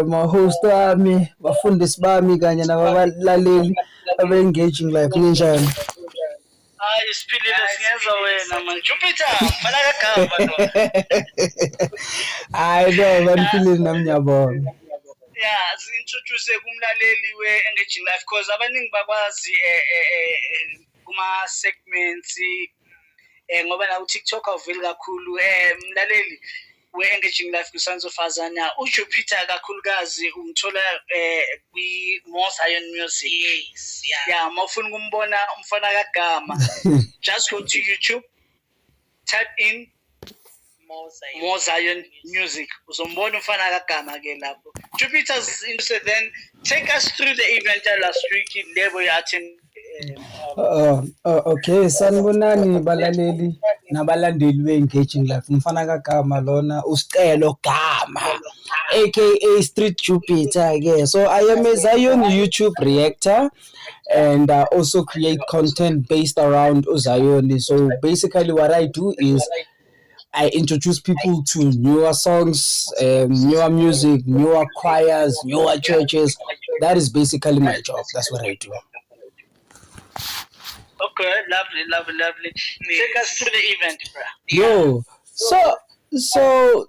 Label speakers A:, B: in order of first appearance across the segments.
A: ma-host wami, bafundisi bami kanye nabalaleli abe-engaging live ninjani?
B: Hayi siphilile singeza wena man. Jupiter, mfana kagamba lo.
A: Hayi no, baniphilile nami ngiyabonga.
B: Yeah, zi-introduce kumlaleli we-engaging life because abaningi bakwazi kuma segments ngoba na uTikTok awuveli kakhulu mlaleli we-engaging life kuSansofazana uJupiter kakhulukazi umthola kwi-More Zion Music. Yes, yeah, mawufuna ukumbona umfana kagama just go to YouTube, type in More Zion Music. Uzombona umfana kagama ke lapho. Jupiter's interested, then take us through the event last week level you attend.
A: Okay, sanibonani balaleli nabalandeli we-engaging life. Umfana kagama lona uSicelo Gama aka Street Jupiter ke. So I am a Zion YouTube reactor and also create content based around Zion. So basically what I do is I introduce people to newer songs, newer music, newer choirs, newer churches. That is basically my job. That's what I do.
B: Okay, lovely. Take us through the event, bro.
A: Yo, so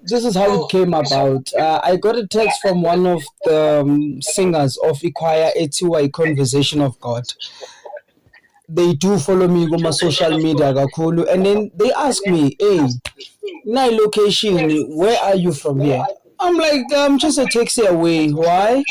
A: this is how it came about. I got a text from one of the singers of Ikwaya Etiwa Conversation of God. They do follow me on my social media, kakhulu, and then they ask me, "Hey, my location, where are you from here?" I'm like, I'm just a taxi away. Why?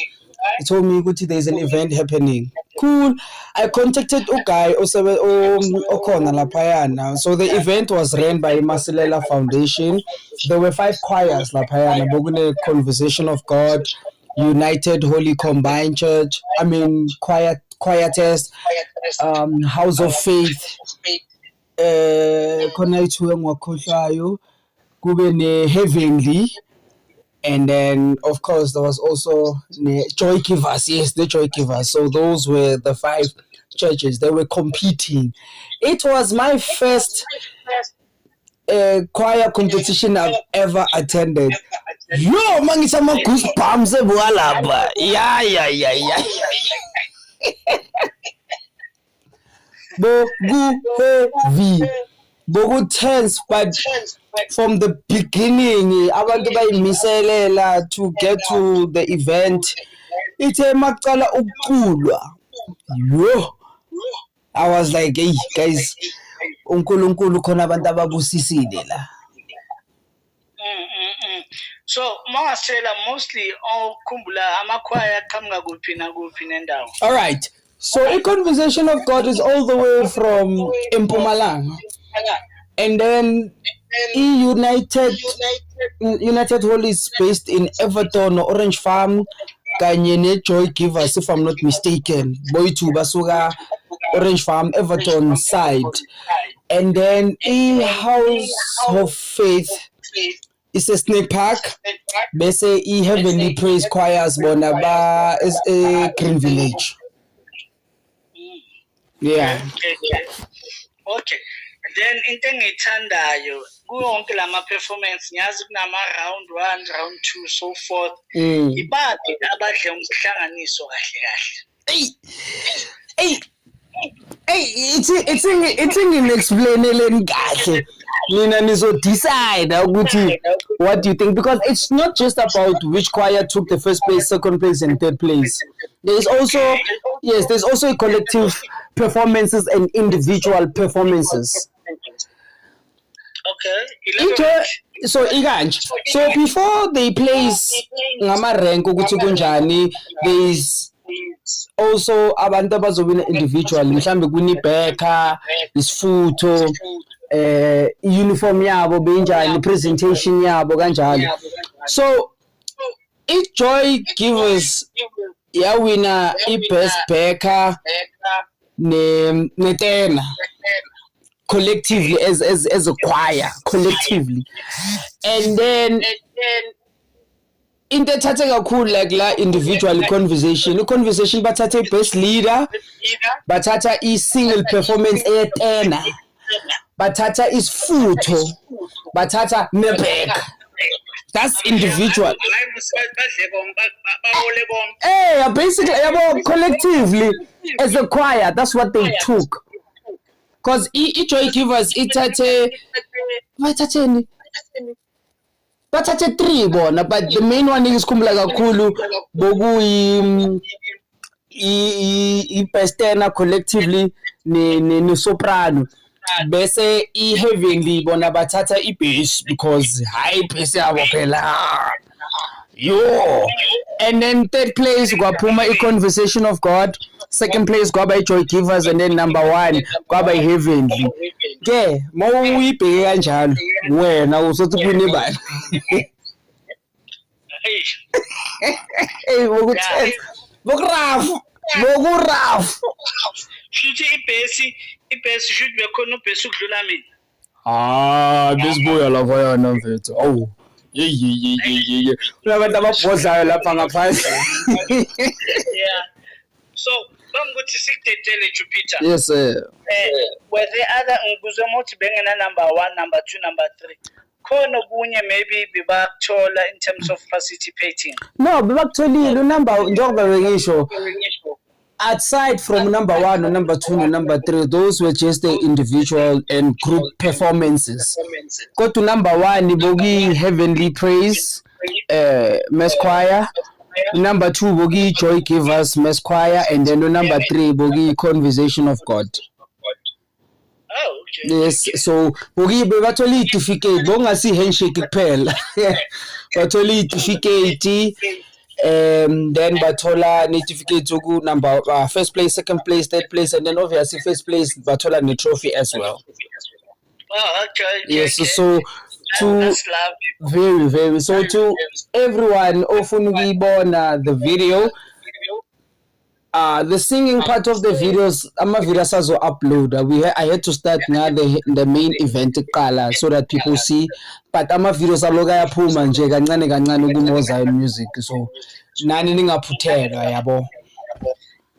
A: He told me, "Guti, there's an event happening." Cool. I contacted Ukai Okona Lapayana. So the event was ran by Masilela Foundation. There were 5 choirs, Lapayana, Bogune Conversation of God, United Holy Combined Church, Choir Test, House of Faith, Konaitu Mwakoshayo, Kubene Heavenly. And then, of course, there was also the Joy Givers. Yes, the Joy Givers. So those were the 5 churches. They were competing. It was my first choir competition I've ever attended. Yo, man, it's a goosebumps. Yeah. Bogu tense, but from the beginning, abantu bayimiselela to get to the event. Ithe maqala ukuqulwa. Yo, I was like, hey guys, uNkulunkulu khona abantu ababusisile la.
B: So mangasela mostly okhumbula amakhwaya aqhamuka kuphi nakuphi nendawo.
A: All right. So a Conversation of God is all the way from Mpumalanga. And then United Holy is based in Everton, Orange Farm, kanye Joy Givers, if I'm not mistaken. Boytu basuka Orange Farm, Everton side. And then House of Faith is a Snake Park. They say Heavenly Praise Choirs Bonaba is a Green Village. Yeah.
B: Okay. Then into engithandayo kuwonke lama performance ngiyazi kunama round 1, round 2 so forth. Ibaphi abadle umhlanganiso kahle.
A: Hey, it's ngimexplaineleni kahle. Mina nizo decide ukuthi what do you think, because it's not just about which choir took the first place, second place and third place. There's also a collective performances and individual performances.
B: Okay.
A: So before they place ngama rank ukuthi kunjani, there's also abantu abazowina individual, mhlambe kunibheka isifutho, uniform yabo benjani, presentation yabo kanjalo. So Joy Givers yawina i-best backer netena collectively as a choir collectively, and then into ethathe kakhulu like la individual conversation bathatha i-best leader, bathatha i-single performance eyetena, bathatha isifutho, bathatha nebheka. That's individual.
B: badle konke bahole konke.
A: Hey, basically, yabo, collectively, as a choir, that's what they took. Because Joy Givers, bathathe 3 bona, but the main one engisikhumbula kakhulu bokuyi i-Pestena collectively ne soprano. Bese i-Heavenly bona bathatha i-bass because high bass yabo phela. Yo. And then third place kwaphuma i-Conversation of God. Second place kwaba i-Joy Givers, and then number 1 kwaba i-Heavenly. Ke mawuyibheke kanjalo wena usothi kwini bani? Hey, bokuraf.
B: Shuthi ibhesi should be khona ubhesi ukudlula mina.
A: Besibuya lapha yana mfethu. Awu. Ye. Kunabantu ababhodlayo lapha ngaphandle.
B: Yeah. So, bangukuthi sikudedele Jupiter.
A: Yes sir.
B: Were there other ngikuzwe mothi bengena number 1, number 2, number 3. Khona kunye maybe bebakuthola in terms of participating.
A: No, bebakutholile number njengoba bengisho. Aside from number 1 or number 2 or number 3, those were just the individual and group performances. Go to number 1, Bogi Heavenly Praise, Mass Choir. Number 2, Bogi Joy Givers, Mass Choir, and then number 3, Bogi Conversation of God.
B: Oh, okay.
A: Yes, so Bogi batholi certificate, bonga si handshake kuphela. Batholi certificate. Then bathola certificate to number first place, second place, third place, and then obviously first place bathola the trophy as well.
B: Oh, okay.
A: Yes,
B: okay.
A: So to
B: That's lovely.
A: very so to everyone ofuna ukuyibona the video, the singing part of the videos, ama-videos azo-upload. I had to start now the main event kuqala so that people see, but ama-videos aloku ayaphuma nje kancane kuMoZion Music, so nani ningaphuthelwa yabo.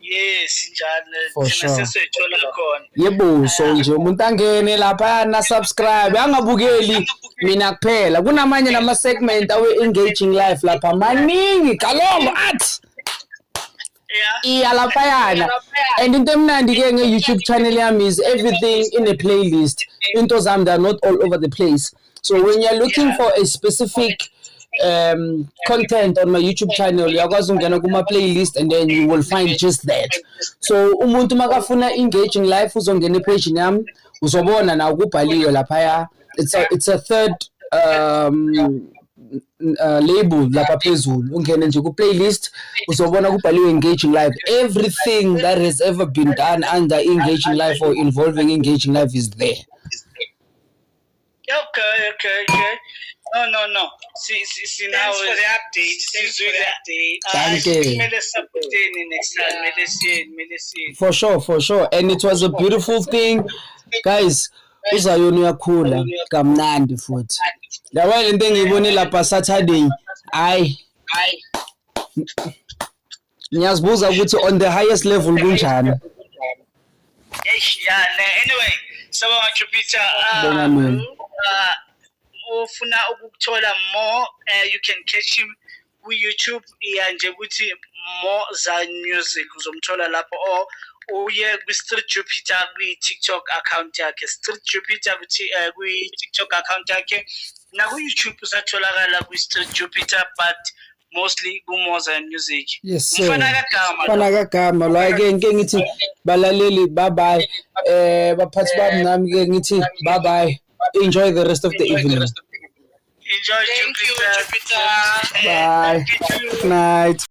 B: Yes, njalo.
A: For sure.
B: Sesithola khona.
A: Yebo, so nje umuntu angene lapha na subscribe, angabukeli mina kuphela. Kunamanye nama segment awe engaging live lapha maningi kalongo athi.
B: Yeah.
A: Lapayana. And into emnandi ke nge-YouTube channel yami is everything in a playlist. Into zami they are not all over the place. So when you're looking for a specific content on my YouTube channel, uyakwazi ungena kuma playlist and then you will find just that. So umuntu makafuna engaging live uzongena epage yami uzobona na kubhaliwe lapha. It's a third label lapha phezulu, ungene nje ku playlist uzobona kubhaliwe engaging live. Everything that has ever been done under engaging live or involving engaging live is there.
B: Okay. No. See now for the update. Thanks for the update.
A: Thank you.
B: Next time,
A: For sure. And it was a beautiful thing. Guys, uZion uyakhula kamnandi futhi. Yabona into engiyibone lapha Saturday, ngiyazibuza ukuthi on the highest level kunjani.
B: Yeah, anyway, so Jupiter, ufuna ukuthola more, you can catch him ku YouTube nje ukuthi MoZion Music uzomthola lapho, or uye ku Street Jupiter ku TikTok account yakhe. Street Jupiter ku TikTok account yakhe, na ku YouTube uzatholakala ku Street Jupiter, but mostly ku MoZion Music.
A: Yes sir.
B: Mfana
A: kagama la ke ngithi balaleli bye bye, baphathi bami nami ke ngithi bye bye. Enjoy the rest of the evening.
B: Enjoy Jupiter.
A: Bye. Good night.